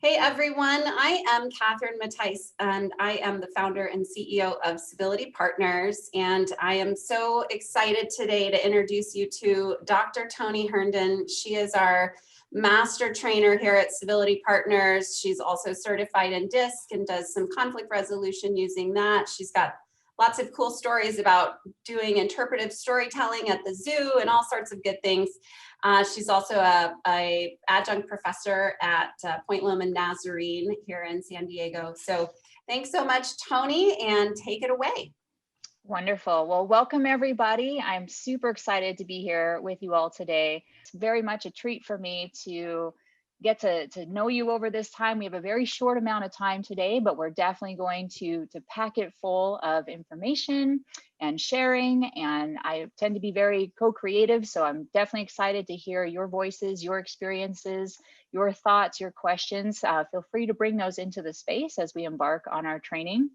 Hey everyone, I am Catherine Mattice and I am the founder and CEO of Civility Partners. And I am so excited today to introduce you to Dr. Toni Herndon. She is our master trainer here at Civility Partners. She's also certified in DISC and does some conflict resolution using that. She's got lots of cool stories about doing interpretive storytelling at the zoo and all sorts of good things. She's also a adjunct professor at Point Loma Nazarene here in San Diego. So thanks so much, Toni, and take it away. Wonderful. Well, welcome everybody. I'm super excited to be here with you all today. It's very much a treat for me to get to know you over this time. We have a very short amount of time today, but we're definitely going to pack it full of information and sharing. And I tend to be very co-creative, so I'm definitely excited to hear your voices, your experiences, your thoughts, your questions. Feel free to bring those into the space as we embark on our training.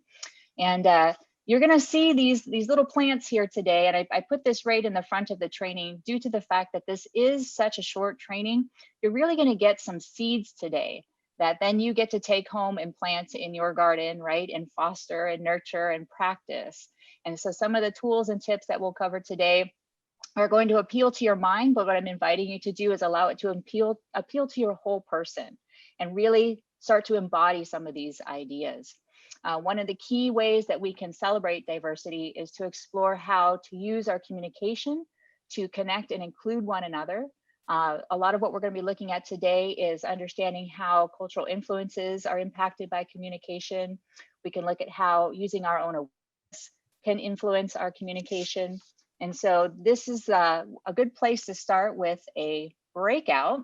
And you're going to see these little plants here today, and I put this right in the front of the training due to the fact that this is such a short training. You're really going to get some seeds today that then you get to take home and plant in your garden, right? And foster and nurture and practice. And so some of the tools and tips that we'll cover today are going to appeal to your mind, but what I'm inviting you to do is allow it to appeal to your whole person and really start to embody some of these ideas. One of the key ways that we can celebrate diversity is to explore how to use our communication to connect and include one another. A lot of what we're going to be looking at today is understanding how cultural influences are impacted by communication. We can look at how using our own awareness can influence our communication. And so this is a good place to start with a breakout.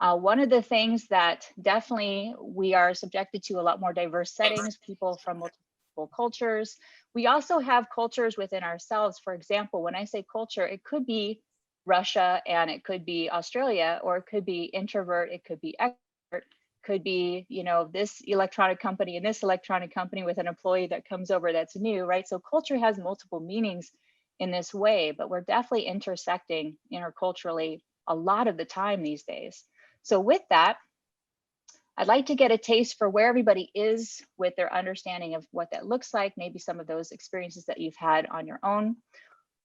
One of the things that definitely we are subjected to a lot more diverse settings, people from multiple cultures. We also have cultures within ourselves. For example, when I say culture, it could be Russia and it could be Australia, or it could be introvert, it could be extrovert, could be, you know, this electronic company and this electronic company with an employee that comes over that's new, right? So culture has multiple meanings in this way, but we're definitely intersecting interculturally a lot of the time these days. So with that, I'd like to get a taste for where everybody is with their understanding of what that looks like, maybe some of those experiences that you've had on your own.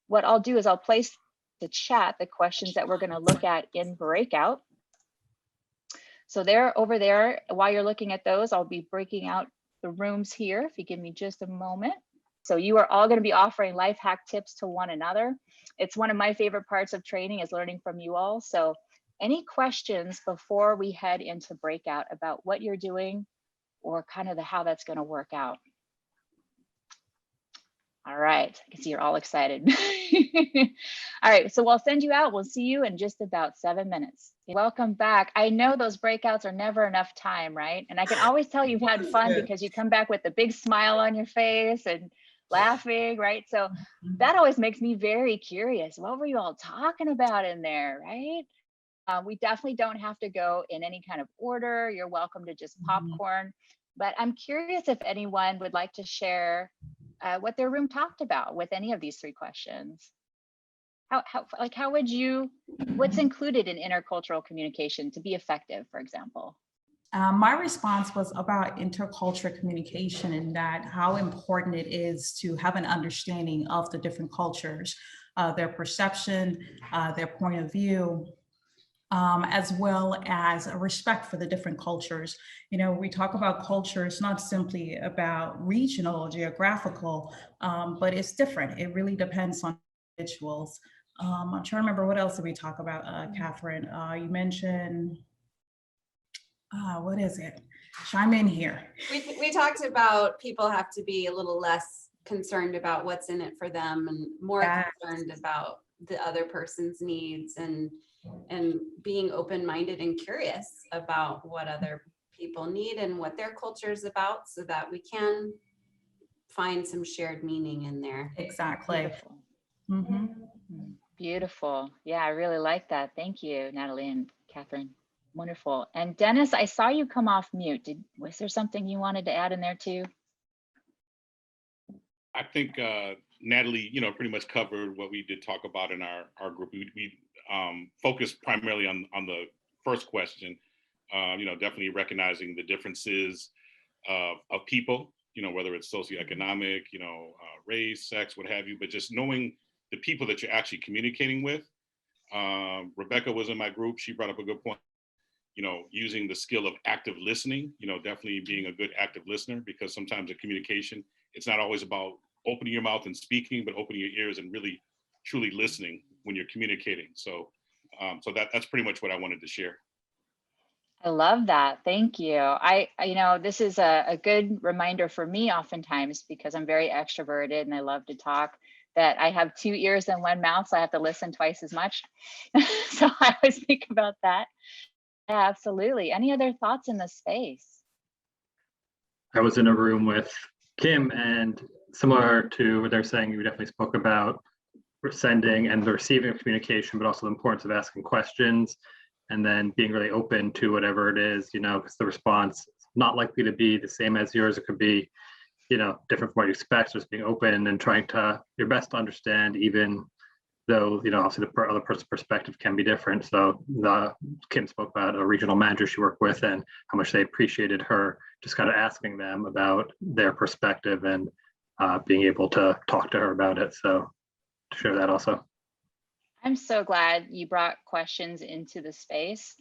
What I'll do is I'll place the chat, the questions that we're going to look at in breakout. So they're over there. While you're looking at those, I'll be breaking out the rooms here, if you give me just a moment. So you are all going to be offering life hack tips to one another. It's one of my favorite parts of training is learning from you all. So any questions before we head into breakout about what you're doing or kind of how that's going to work out? All right, I can see you're all excited. All right, so I'll send you out. We'll see you in just about 7 minutes. Welcome back. I know those breakouts are never enough time, right? And I can always tell you've had fun because you come back with a big smile on your face and laughing, right? So that always makes me very curious. What were you all talking about in there, right? We definitely don't have to go in any kind of order. You're welcome to just popcorn. But I'm curious if anyone would like to share what their room talked about with any of these 3 questions. How would you, what's included in intercultural communication to be effective, for example? My response was about intercultural communication and that how important it is to have an understanding of the different cultures, their perception, their point of view, as well as a respect for the different cultures. You know, we talk about culture, it's not simply about regional, geographical, but it's different. It really depends on individuals. I'm trying to remember what else did we talk about, Catherine? You mentioned, what is it? Chime in here. We talked about people have to be a little less concerned about what's in it for them and more concerned about the other person's needs and being open-minded and curious about what other people need and what their culture is about so that we can find some shared meaning in there. Exactly. Beautiful. Beautiful. Yeah, I really like that. Thank you, Natalie and Catherine. Wonderful. And Dennis, I saw you come off mute. Was there something you wanted to add in there too? I think Natalie, pretty much covered what we did talk about in our group. We focused primarily on the first question definitely recognizing the differences of people, whether it's socioeconomic, race, sex, what have you, but just knowing the people that you're actually communicating with. Rebecca was in my group. She brought up a good point, using the skill of active listening, definitely being a good active listener, because sometimes the communication, it's not always about opening your mouth and speaking, but opening your ears and really truly listening when you're communicating. So that's pretty much what I wanted to share. I love that. Thank you. This is a good reminder for me oftentimes, because I'm very extroverted and I love to talk, that I have 2 ears and 1 mouth, so I have to listen twice as much. So I always think about that. Yeah, absolutely. Any other thoughts in the space? I was in a room with Kim, and similar to what they're saying, we definitely spoke about sending and the receiving of communication, but also the importance of asking questions and then being really open to whatever it is, because the response is not likely to be the same as yours. It could be, different from what you expect. Just being open and trying your best to understand, even though, obviously the other person's perspective can be different. So Kim spoke about a regional manager she worked with and how much they appreciated her just kind of asking them about their perspective and being able to talk to her about it. So to share that also. I'm so glad you brought questions into the space.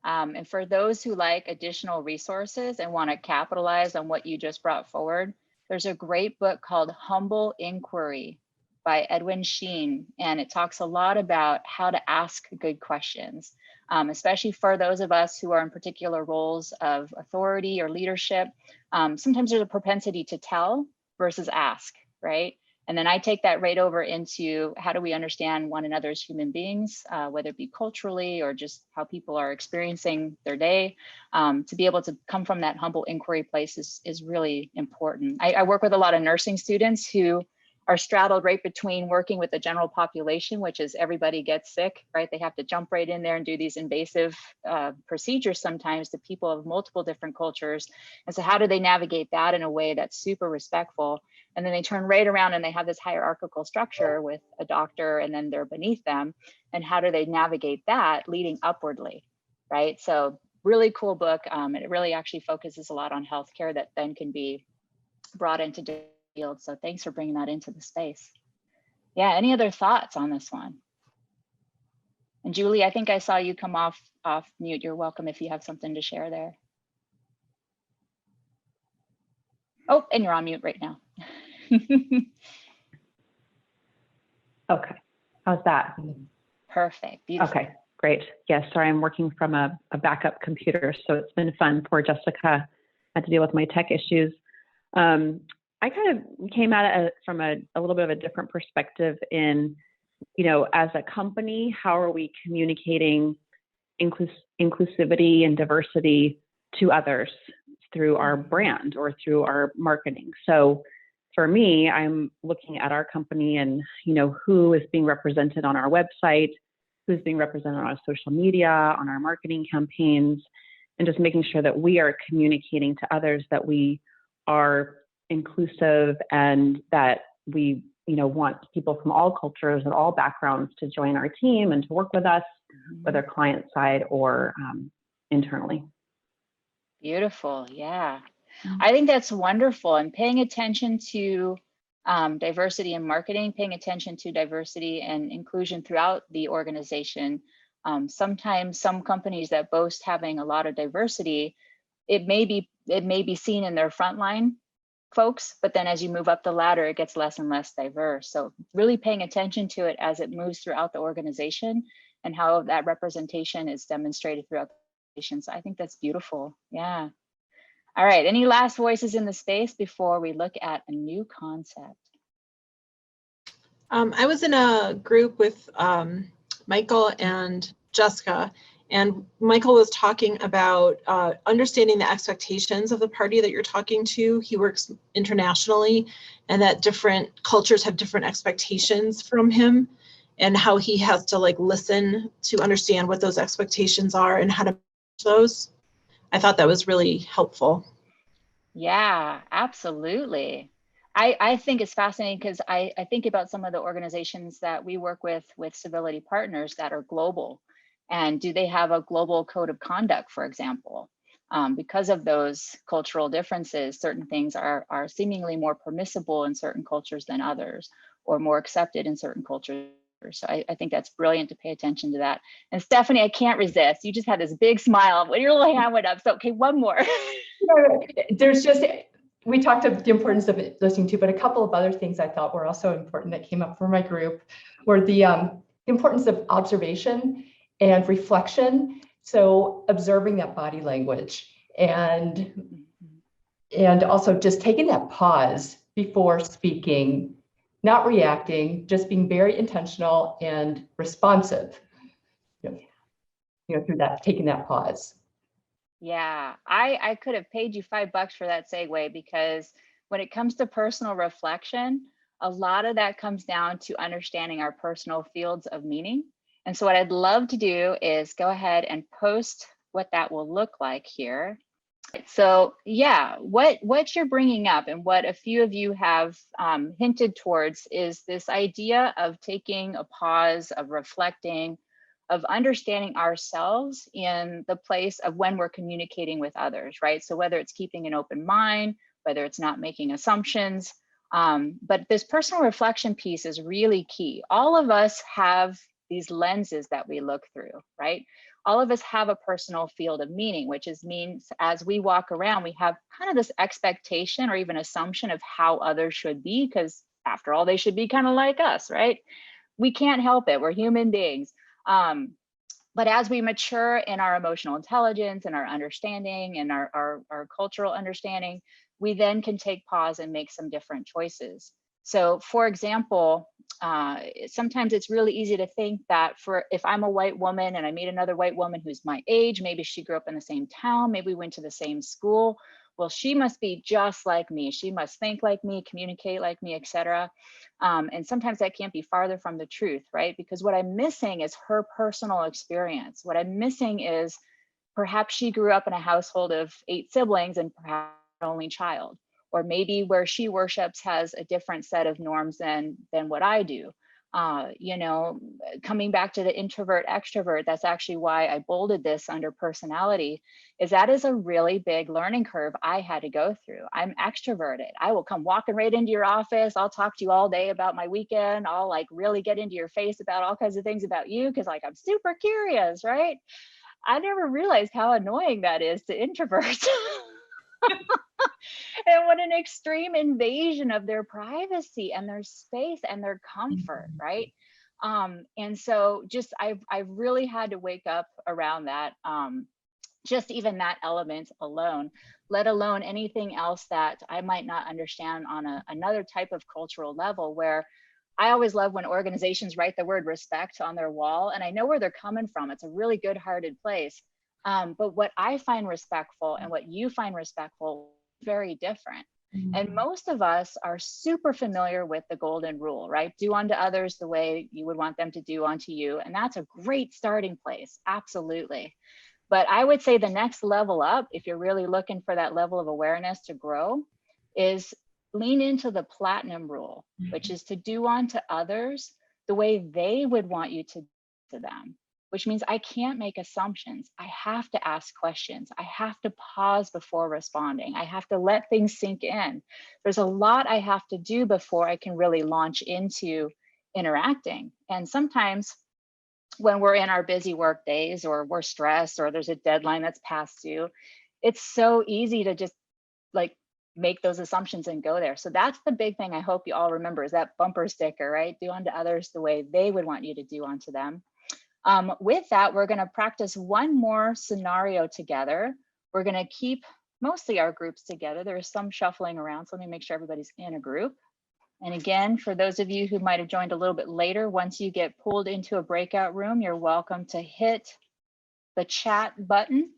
And for those who like additional resources and want to capitalize on what you just brought forward, there's a great book called Humble Inquiry by Edwin Sheen. And it talks a lot about how to ask good questions, especially for those of us who are in particular roles of authority or leadership. Sometimes there's a propensity to tell versus ask, right? And then I take that right over into how do we understand one another as human beings, whether it be culturally or just how people are experiencing their day. To be able to come from that humble inquiry place is really important. I work with a lot of nursing students who are straddled right between working with the general population, which is everybody gets sick, right? They have to jump right in there and do these invasive procedures sometimes to people of multiple different cultures. And so how do they navigate that in a way that's super respectful? And then they turn right around and they have this hierarchical structure with a doctor and then they're beneath them. And how do they navigate that leading upwardly, right? So really cool book. It really actually focuses a lot on healthcare that then can be brought into field. So thanks for bringing that into the space. Yeah, any other thoughts on this one? And Julie, I think I saw you come off mute. You're welcome if you have something to share there. Oh, and you're on mute right now. Okay, how's that? Perfect, beautiful. Okay, great. Yes, sorry, I'm working from a backup computer, so it's been fun. Poor Jessica had to deal with my tech issues. I kind of came at it from a little bit of a different perspective in, as a company, how are we communicating inclusivity and diversity to others through our brand or through our marketing? So for me, I'm looking at our company and, who is being represented on our website, who's being represented on our social media, on our marketing campaigns, and just making sure that we are communicating to others that we are inclusive and that we want people from all cultures and all backgrounds to join our team and to work with us, whether client side or internally. Beautiful, yeah. I think that's wonderful. And paying attention to diversity in marketing, paying attention to diversity and inclusion throughout the organization. Sometimes some companies that boast having a lot of diversity, it may be seen in their frontline folks, but then as you move up the ladder, it gets less and less diverse. So really paying attention to it as it moves throughout the organization and how that representation is demonstrated throughout the organization. So I think that's beautiful. Yeah. All right. Any last voices in the space before we look at a new concept? I was in a group with Michael and Jessica, and Michael was talking about understanding the expectations of the party that you're talking to. He works internationally, and that different cultures have different expectations from him, and how he has to listen to understand what those expectations are and how to manage those. I thought that was really helpful. Yeah, absolutely. I think it's fascinating because I think about some of the organizations that we work with Civility Partners that are global. And do they have a global code of conduct, for example? Because of those cultural differences, certain things are seemingly more permissible in certain cultures than others, or more accepted in certain cultures. So I think that's brilliant to pay attention to that. And Stephanie, I can't resist. You just had this big smile when your little hand went up. So, okay, one more. There's just, we talked about the importance of listening to, but a couple of other things I thought were also important that came up for my group were the importance of observation and reflection. So observing that body language and also just taking that pause before speaking, not reacting, just being very intentional and responsive, you know, through that, taking that pause. Yeah, I could have paid you $5 for that segue, because when it comes to personal reflection, a lot of that comes down to understanding our personal fields of meaning. And so what I'd love to do is go ahead and post what that will look like here. So yeah, what you're bringing up and what a few of you have hinted towards is this idea of taking a pause, of reflecting, of understanding ourselves in the place of when we're communicating with others, right? So whether it's keeping an open mind, whether it's not making assumptions, but this personal reflection piece is really key. All of us have these lenses that we look through, right? All of us have a personal field of meaning, which means as we walk around, we have kind of this expectation or even assumption of how others should be, because after all, they should be kind of like us, right? We can't help it, we're human beings. But as we mature in our emotional intelligence and our understanding and our cultural understanding, we then can take pause and make some different choices. So for example, sometimes it's really easy to think that if I'm a white woman and I meet another white woman who's my age, maybe she grew up in the same town, maybe we went to the same school, well, she must be just like me. She must think like me, communicate like me, etc. And sometimes that can't be farther from the truth, right? Because what I'm missing is her personal experience. What I'm missing is perhaps she grew up in a household of 8 siblings and perhaps an only child, or maybe where she worships has a different set of norms than what I do. You know, coming back to the introvert extrovert, that's actually why I bolded this under personality, is that is a really big learning curve I had to go through. I'm extroverted. I will come walking right into your office. I'll talk to you all day about my weekend. I'll like really get into your face about all kinds of things about you, because like I'm super curious, right? I never realized how annoying that is to introverts. And what an extreme invasion of their privacy and their space and their comfort, right? And so just I've really had to wake up around that, just even that element alone, let alone anything else that I might not understand on another type of cultural level, where I always love when organizations write the word respect on their wall, and I know where they're coming from. It's a really good-hearted place. But what I find respectful and what you find respectful, very different. And most of us are super familiar with the golden rule, right? Do unto others the way you would want them to do unto you. And that's a great starting place, absolutely. But I would say the next level up, if you're really looking for that level of awareness to grow, is lean into the platinum rule, which is to do unto others the way they would want you to do to them. Which means I can't make assumptions. I have to ask questions. I have to pause before responding. I have to let things sink in. There's a lot I have to do before I can really launch into interacting. And sometimes when we're in our busy work days, or we're stressed, or there's a deadline that's past due, it's so easy to just like make those assumptions and go there. So that's the big thing I hope you all remember, is that bumper sticker, right? Do unto others the way they would want you to do unto them. With that, we're going to practice one more scenario together. We're going to keep mostly our groups together. There is some shuffling around, so let me make sure everybody's in a group. And again, for those of you who might have joined a little bit later, once you get pulled into a breakout room, you're welcome to hit the chat button,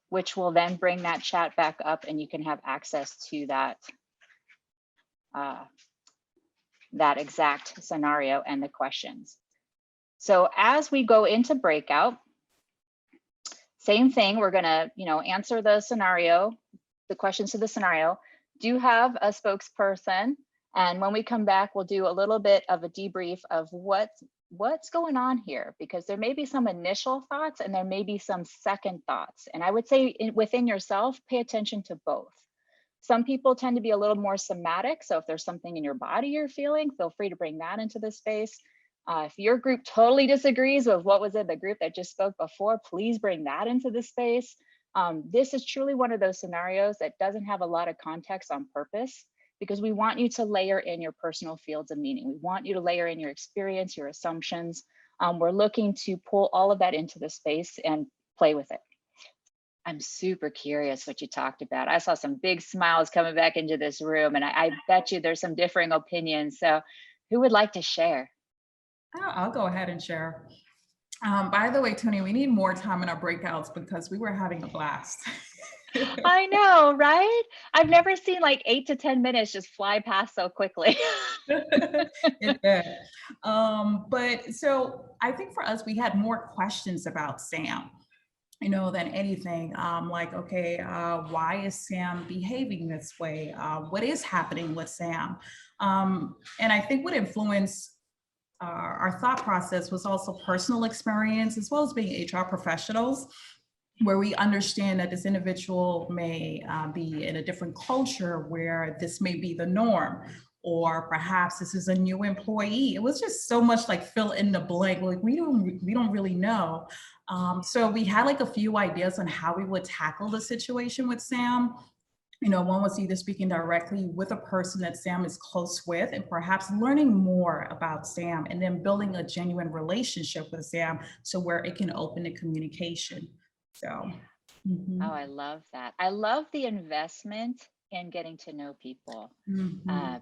which will then bring that chat back up and you can have access to that, that exact scenario and the questions. So as we go into breakout, same thing, we're gonna, answer the scenario, the questions to the scenario, do have a spokesperson. And when we come back, we'll do a little bit of a debrief of what what's going on here? Because there may be some initial thoughts and there may be some second thoughts. And I would say within yourself, pay attention to both. Some people tend to be a little more somatic. So if there's something in your body you're feeling, feel free to bring that into the space. If your group totally disagrees with what was in the group that just spoke before, please bring that into the space. This is truly one of those scenarios that doesn't have a lot of context on purpose, because we want you to layer in your personal fields of meaning. We want you to layer in your experience, your assumptions. We're looking to pull all of that into the space and play with it. I'm super curious what you talked about. I saw some big smiles coming back into this room, and I bet you there's some differing opinions. So who would like to share? I'll go ahead and share. By the way, Toni, we need more time in our breakouts because we were having a blast. I know, right? I've never seen like 8 to 10 minutes just fly past so quickly. It did. But so I think for us, we had more questions about Sam, than anything. Like, okay, why is Sam behaving this way? What is happening with Sam? And I think what influenced our thought process was also personal experience, as well as being HR professionals, where we understand that this individual may be in a different culture where this may be the norm, or perhaps this is a new employee. It was just so much like fill in the blank. Like we don't really know. So we had like a few ideas on how we would tackle the situation with Sam. One was either speaking directly with a person that Sam is close with and perhaps learning more about Sam, and then building a genuine relationship with Sam so where it can open the communication. So. Oh, I love that. I love the investment in getting to know people,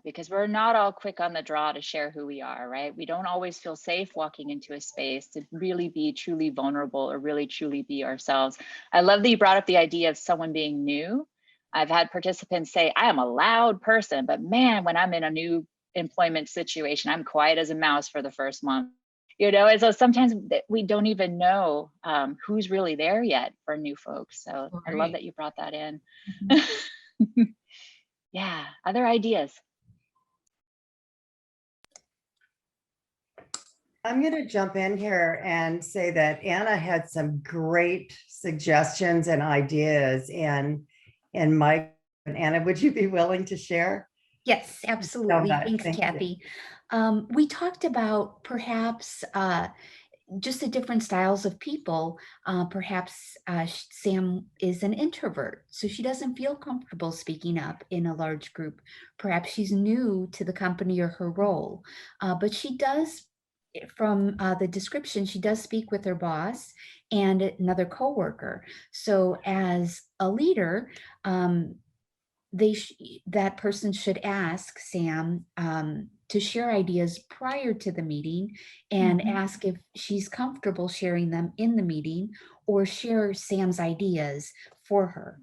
because we're not all quick on the draw to share who we are, right? We don't always feel safe walking into a space to really be truly vulnerable or really truly be ourselves. I love that you brought up the idea of someone being new. I've had participants say, I am a loud person, but man, when I'm in a new employment situation, I'm quiet as a mouse for the first month. And so sometimes we don't even know who's really there yet for new folks. So I love that you brought that in. Yeah, other ideas? I'm going to jump in here and say that Anna had some great suggestions and ideas, and Mike and Anna, would you be willing to share? Yes, absolutely. Thanks, Thank Kathy. We talked about perhaps just the different styles of people. Perhaps Sam is an introvert, so she doesn't feel comfortable speaking up in a large group. Perhaps she's new to the company or her role, but she does, from the description, she does speak with her boss and another coworker. So as a leader, that person should ask Sam to share ideas prior to the meeting, and ask if she's comfortable sharing them in the meeting, or share Sam's ideas for her.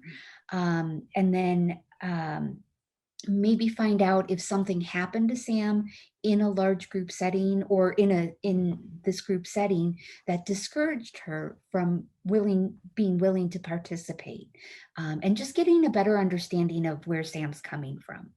And then maybe find out if something happened to Sam in a large group setting, or in this group setting, that discouraged her from being willing to participate, and just getting a better understanding of where Sam's coming from.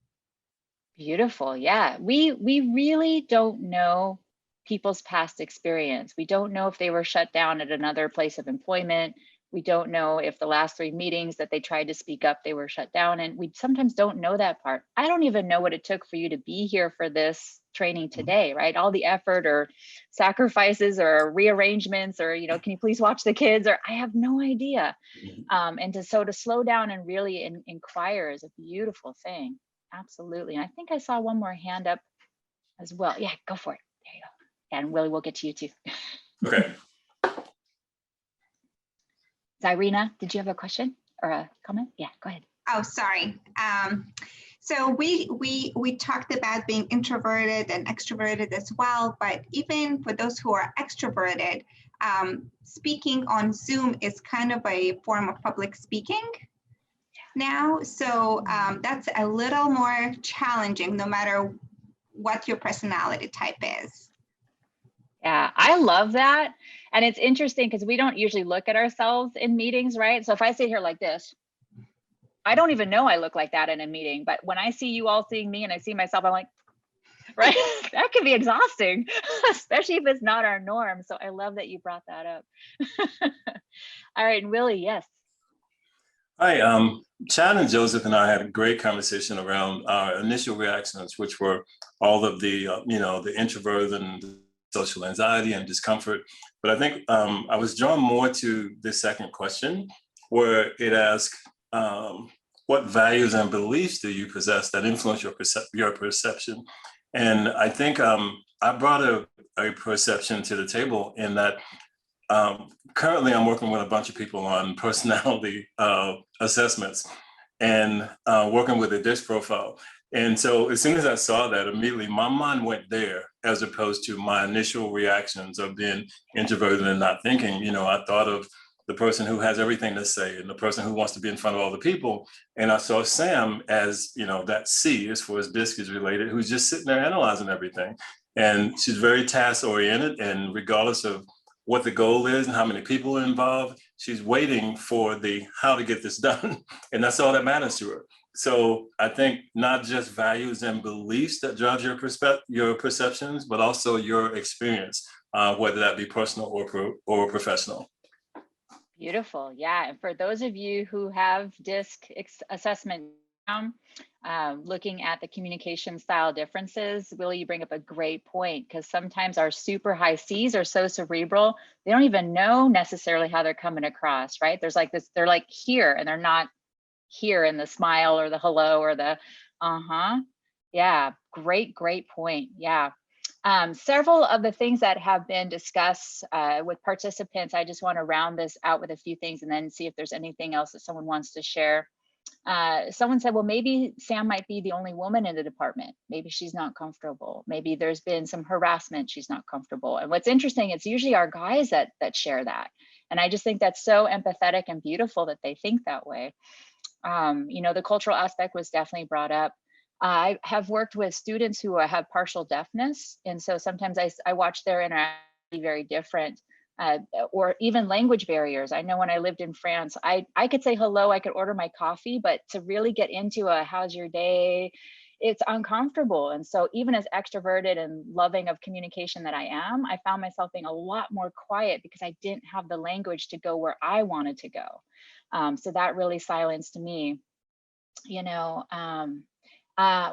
Beautiful. Yeah, we really don't know people's past experience. We don't know if they were shut down at another place of employment. We don't know if the last 3 meetings that they tried to speak up, they were shut down. And we sometimes don't know that part. I don't even know what it took for you to be here for this training today, right? All the effort or sacrifices or rearrangements, or, can you please watch the kids? Or I have no idea. And to slow down and really inquire is a beautiful thing. Absolutely. And I think I saw one more hand up as well. Yeah, go for it. There you go. And Willie, we'll get to you too. Okay. Irina, did you have a question or a comment? Yeah, go ahead. Oh, sorry. So we talked about being introverted and extroverted as well, but even for those who are extroverted, speaking on Zoom is kind of a form of public speaking now. So that's a little more challenging, no matter what your personality type is. Yeah, I love that. And it's interesting because we don't usually look at ourselves in meetings, right? So if I sit here like this, I don't even know I look like that in a meeting. But when I see you all seeing me and I see myself, I'm like, right? That can be exhausting, especially if it's not our norm. So I love that you brought that up. All right, and Willie, yes. Hi, Chad and Joseph and I had a great conversation around our initial reactions, which were all of the, the introvert and social anxiety and discomfort. But I think I was drawn more to the second question, where it asks, what values and beliefs do you possess that influence your perception? And I think I brought a perception to the table in that currently I'm working with a bunch of people on personality assessments and working with a DISC profile. And so as soon as I saw that, immediately my mind went there, as opposed to my initial reactions of being introverted and not thinking. I thought of the person who has everything to say and the person who wants to be in front of all the people. And I saw Sam as, that C, as far as DISC is related, who's just sitting there analyzing everything. And she's very task oriented, and regardless of what the goal is and how many people are involved, she's waiting for the how to get this done. And that's all that matters to her. So I think not just values and beliefs that drive your perceptions, but also your experience, whether that be personal or professional. Beautiful. Yeah. And for those of you who have DISC assessment, looking at the communication style differences, Willie, you bring up a great point, because sometimes our super high C's are so cerebral, they don't even know necessarily how they're coming across, right? There's like this, they're like here and they're not here in the smile or the hello or the Yeah, great point. Yeah. Several of the things that have been discussed with participants, I just want to round this out with a few things and then see if there's anything else that someone wants to share. Someone said, well, maybe Sam might be the only woman in the department. Maybe she's not comfortable. Maybe there's been some harassment. She's not comfortable. And what's interesting, it's usually our guys that share that. And I just think that's so empathetic and beautiful that they think that way. The cultural aspect was definitely brought up. I have worked with students who have partial deafness. And so sometimes I watch their interaction be very different. Or even language barriers. I know when I lived in France, I could say hello, I could order my coffee, but to really get into a how's your day, it's uncomfortable. And so even as extroverted and loving of communication that I am, I found myself being a lot more quiet because I didn't have the language to go where I wanted to go. So that really silenced me.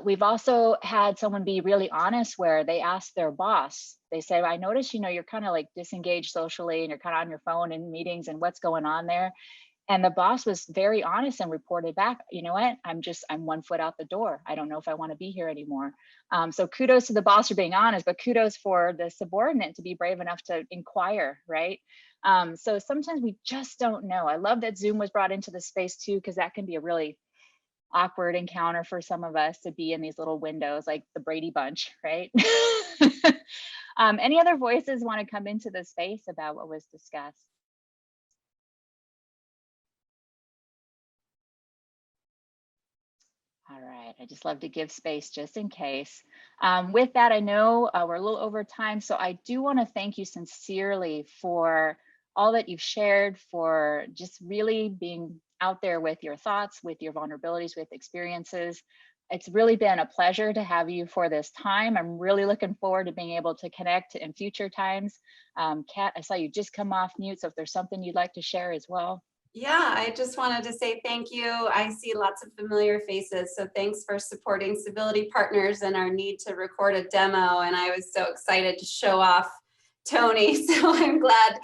We've also had someone be really honest where they asked their boss, they say, I noticed, you're kind of like disengaged socially and you're kind of on your phone in meetings and what's going on there. And the boss was very honest and reported back, you know what, I'm 1 foot out the door. I don't know if I want to be here anymore. So kudos to the boss for being honest, but kudos for the subordinate to be brave enough to inquire, right? So sometimes we just don't know. I love that Zoom was brought into the space too, because that can be a really awkward encounter for some of us to be in these little windows like the Brady Bunch, right? Any other voices want to come into the space about what was discussed? All right, I just love to give space just in case. With that, I know we're a little over time, so I do want to thank you sincerely for all that you've shared, for just really being out there with your thoughts, with your vulnerabilities, with experiences. It's really been a pleasure to have you for this time. I'm really looking forward to being able to connect in future times. Kat, I saw you just come off mute, so if there's something you'd like to share as well. Yeah, I just wanted to say thank you. I see lots of familiar faces, so thanks for supporting Civility Partners and our need to record a demo. And I was so excited to show off Toni. So I'm glad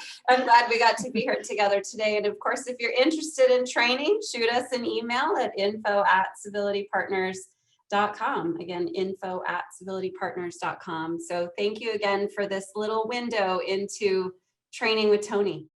we got to be here together today. And of course, if you're interested in training, shoot us an email at info@civilitypartners.com. Again, info@civilitypartners.com. So thank you again for this little window into training with Toni.